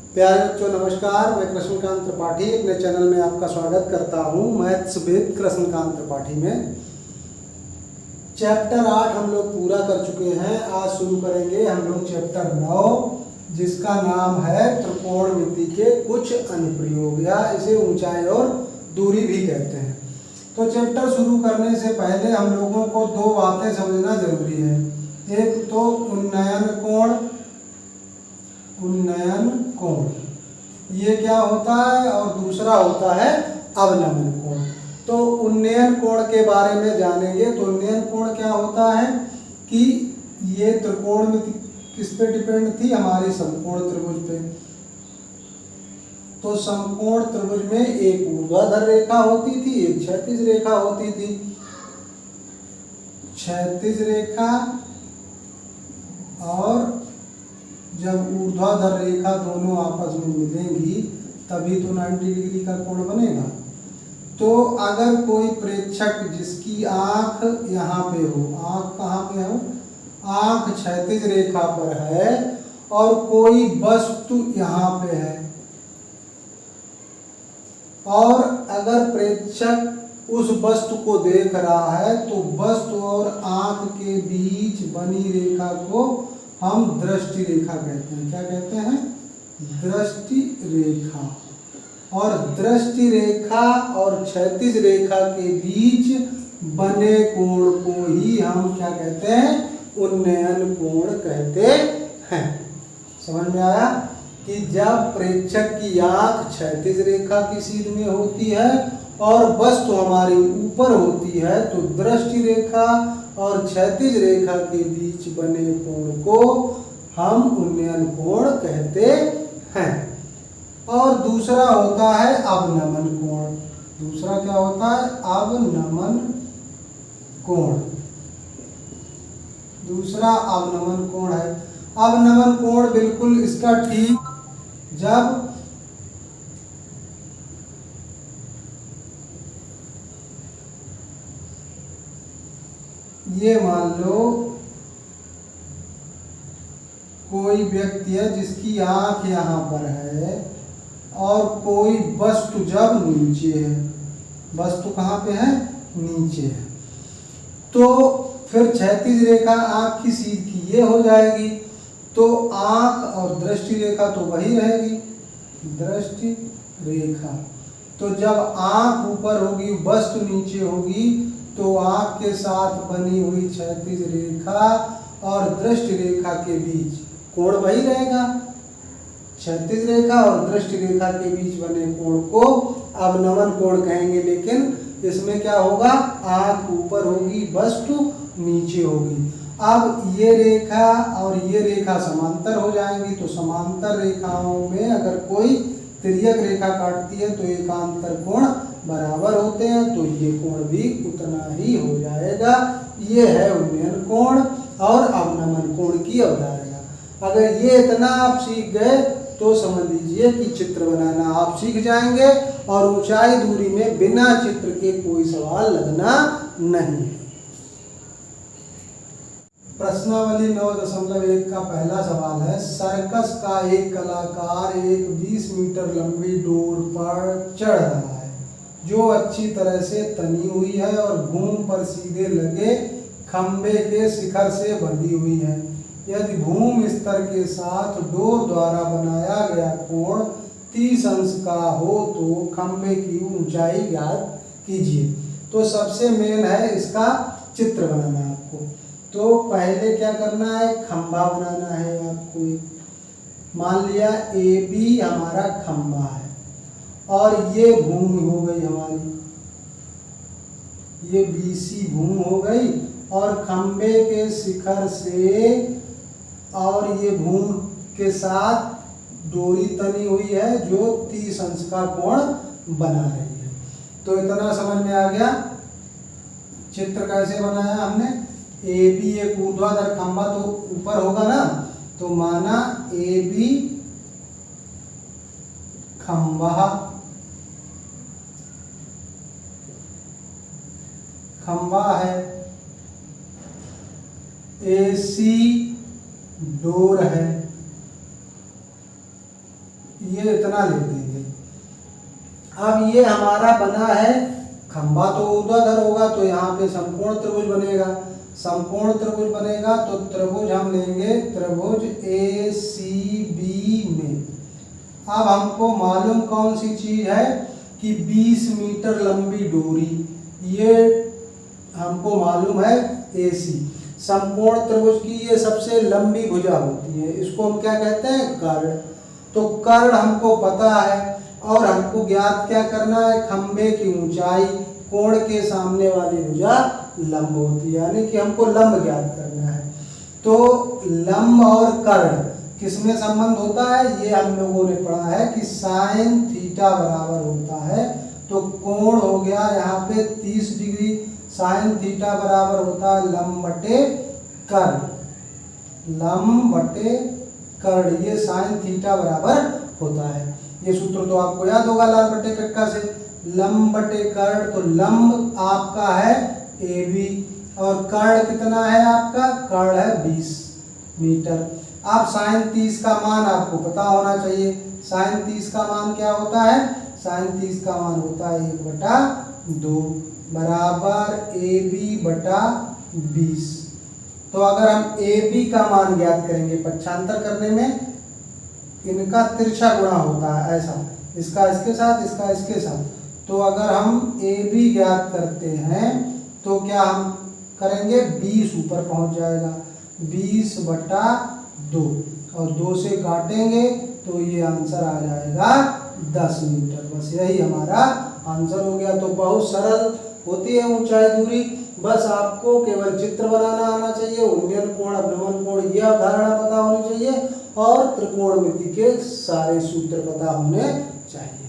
प्यारे बच्चों नमस्कार। मैं कृष्णकांत त्रिपाठी अपने चैनल में आपका स्वागत करता हूँ। मैथ्स विद कृष्णकांत त्रिपाठी में चैप्टर 8 हम लोग पूरा कर चुके हैं। आज शुरू करेंगे हम लोग चैप्टर 9 जिसका नाम है त्रिकोणमिति के कुछ अनुप्रयोग या इसे ऊंचाई और दूरी भी कहते हैं। तो चैप्टर शुरू करने से पहले हम लोगों को दो बातें समझना जरूरी है। एक तो उन्नयन कोण ये क्या होता है और दूसरा होता है अवनमन कोण। तो उन्नयन कोण के बारे में जानेंगे। तो उन्नयन कोण क्या होता है कि ये त्रिकोणमिति किस पे डिपेंड थी, हमारी समकोण त्रिभुज पे। तो समकोण त्रिभुज में एक ऊर्ध्वाधर रेखा होती थी, एक क्षैतिज रेखा होती थी। क्षैतिज रेखा और जब ऊर्ध्वाधर रेखा दोनों आपस में मिलेंगी तभी तो 90 डिग्री का कोण बनेगा। तो अगर कोई प्रेक्षक जिसकी आंख यहाँ पे हो, आंख कहाँ पे हो, आंख क्षैतिज रेखा पर है और कोई वस्तु यहाँ पे है, और अगर प्रेक्षक उस वस्तु को देख रहा है तो वस्तु और आंख के बीच बनी रेखा को हम दृष्टि रेखा कहते हैं। क्या कहते हैं? दृष्टि रेखा। और दृष्टि रेखा और क्षैतिज रेखा के बीच बने कोण को ही हम क्या कहते हैं? उन्नयन कोण कहते हैं। समझ में आया कि जब प्रेक्षक की आंख क्षैतिज रेखा की सीध में होती है और वस्तु हमारी ऊपर होती है तो दृष्टि रेखा और क्षैतिज रेखा के बीच बने कोण को हम उन्नयन कोण कहते हैं। और दूसरा होता है अवनमन कोण। दूसरा क्या होता है? अवनमन कोण। दूसरा अवनमन कोण है। अवनमन कोण बिल्कुल इसका ठीक जब ये मान लो कोई व्यक्ति है जिसकी आंख यहाँ पर है और कोई वस्तु जब नीचे है, वस्तु कहाँ पे है? नीचे है, तो फिर क्षैतिज रेखा आंख की सीध की ये हो जाएगी, तो आंख और दृष्टि रेखा तो वही रहेगी, दृष्टि रेखा। तो जब आंख ऊपर होगी वस्तु नीचे होगी तो आंख के साथ बनी हुई क्षैतिज रेखा और दृष्टि रेखा के बीच कोण वही रहेगा। क्षैतिज रेखा और दृष्टि रेखा के बीच बने कोण को अवनमन कोण कहेंगे। लेकिन इसमें क्या होगा? आंख ऊपर होगी, वस्तु नीचे होगी। अब ये रेखा और ये रेखा समांतर हो जाएंगी, तो समांतर रेखाओं में अगर कोई तिर्यक रेखा काटती है तो एकांतर कोण बराबर होते हैं, तो ये कोण भी उतना ही हो जाएगा। ये है उन्नयन कोण और अवनमन कोण की अवधारणा। अगर ये इतना आप सीख गए तो समझ लीजिए कि चित्र बनाना आप सीख जाएंगे और ऊंचाई दूरी में बिना चित्र के कोई सवाल लगना नहीं है। प्रश्नावली 9.1 का पहला सवाल है, सर्कस का एक कलाकार एक 20 मीटर लंबी डोर पर चढ़ रहा है जो अच्छी तरह से तनी हुई है और भूमि पर सीधे लगे खंबे के शिखर से बंधी हुई है। यदि भूमि स्तर के साथ डोर द्वारा बनाया गया कोण 30 अंश का हो तो खंबे की ऊंचाई ज्ञात कीजिए। तो सबसे मेन है इसका चित्र बनाना आपको। तो पहले क्या करना है? खंबा बनाना है आपको। मान लिया AB हमारा खंबा है और ये भूमि हो गई हमारी, ये BC भूमि हो गई और खंबे के शिखर से और ये भूमि के साथ डोरी तनी हुई है जो 30 अंश का कोण बना रही है। तो इतना समझ में आ गया। चित्र कैसे बनाया हमने? AB एक ऊर्ध्वाधर खंबा तो ऊपर होगा ना, तो माना AB खंबा, खंबा है, AC डोर है, इतना लिख देंगे। अब ये हमारा बना है, खंभा तो ऊर्ध्वाधर होगा तो यहाँ पे समकोण त्रिभुज बनेगा। समकोण त्रिभुज बनेगा तो त्रिभुज हम लेंगे त्रिभुज ACB में। अब हमको मालूम कौन सी चीज है कि 20 मीटर लंबी डोरी, ये हमको मालूम है AC। समकोण त्रिभुज की ये सबसे लंबी भुजा होती है, इसको हम क्या कहते हैं, कर्ण। तो कर्ण हमको पता है और हमको ज्ञात क्या करना है, खंभे की ऊंचाई कोण के सामने वाली भुजा लंब होती है, यानी कि हमको लंब ज्ञात करना है। तो लंब और कर्ण किसमें संबंध होता है, ये हम लोगों ने पढ़ा है कि साइन थीटा बराबर होता है। तो कोण हो गया यहाँ पे 30 डिग्री, साइन थीटा बराबर होता है लंब बटे कर्ण। लंब बटे कर्ण, ये साइन थीटा बराबर होता है। ये सूत्र तो आपको याद होगा लाल बटे कक्का से, लंब बटे कर्ण। तो लंब आपका है AB और कर्ण कितना है आपका, कर्ण है 20 मीटर। अब साइन 30 का मान आपको पता होना चाहिए। साइन 30 का मान क्या होता है, साइन 30 का मान होता है 1/2 बराबर AB बटा 20। तो अगर हम AB का मान ज्ञात करेंगे, पक्षांतर करने में इनका तिरछा गुणा होता है ऐसा, इसका इसके साथ, इसका इसके साथ। तो अगर हम AB ज्ञात करते हैं तो क्या हम करेंगे, 20 ऊपर पहुंच जाएगा, 20/2 और 2 से काटेंगे तो ये आंसर आ जाएगा 10 मीटर। बस यही हमारा आंसर हो गया। तो बहुत सरल होती है ऊंचाई दूरी, बस आपको केवल चित्र बनाना आना चाहिए, उन्नयन कोण अवनमन कोण ये अवधारणा पता होनी चाहिए और त्रिकोणमिति के सारे सूत्र पता होने चाहिए।